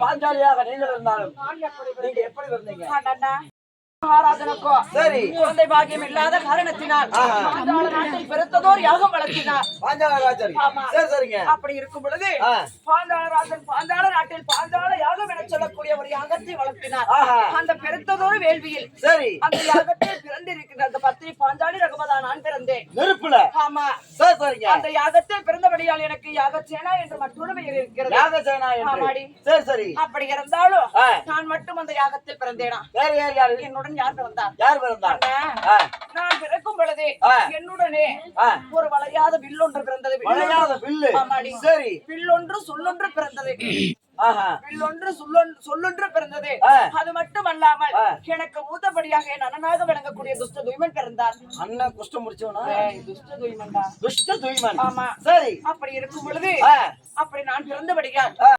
பாஞ்சாலியாக நீங்கள் இருந்தாலும் நீங்க எப்படி இருந்தீங்க? மகாராஜனுக்கோ சரி குழந்தை பாக்கியம் இல்லாத காரணத்தினால் பாஞ்சால நாட்டில் பிறந்ததோர் யாகம் வளர்த்தினார். பாஞ்சாலராஜன். சரி சரிங்க. அப்படி இருக்கும் பொழுது பாஞ்சாலராஜன் பாஞ்சால நாட்டில் பாஞ்சால யாகம் என சொல்லக்கூடிய ஒரு யாகத்தை வளர்த்தினார். அந்த பிறந்ததோர் வேள்வியில் சரி அந்த யாகத்தில் பிறந்திருக்கிற அந்த பத்திரி பாஞ்சாலி ரகுபதா நான் பிறந்தேன். நெருப்புல? ஆமா. சரி சரிங்க. அந்த யாகத்தில் பிறந்தபடியால் எனக்கு யாகசேனா என்று மற்றொரு பெயர் இருக்கிறது. யாகசேனா என்று. சரி சரி. அப்படி இருந்தாலும் நான் மட்டும் அந்த யாகத்தில் பிறந்தேனா? வேற யார் யாரு என்னுடன் யார் பிறந்தார்? யார் பிறந்தார்? நான் பிறக்கும் பொழுது என்னுடனே ஒரு வளையாத வில் ஒன்று பிறந்தது. வளையாத வில்லு? சரி. வில்லொன்று சொல்லொன்று பிறந்தது. வில்லொன்று சொல்லொன்று பிறந்தது. அது மட்டுமல்லாமல் எனக்கு மூத்தபடியாக என் அண்ணனாக விளங்கக்கூடிய துஷ்ட துய்மன் பிறந்தார். அண்ணன் குஷ்டம் முடிச்சவனா? துஷ்ட துய்மன்டா. துஷ்ட துய்மன். ஆமா. சரி. அப்படி இருக்கும் பொழுது அப்படி நான் பிறந்தபடியால்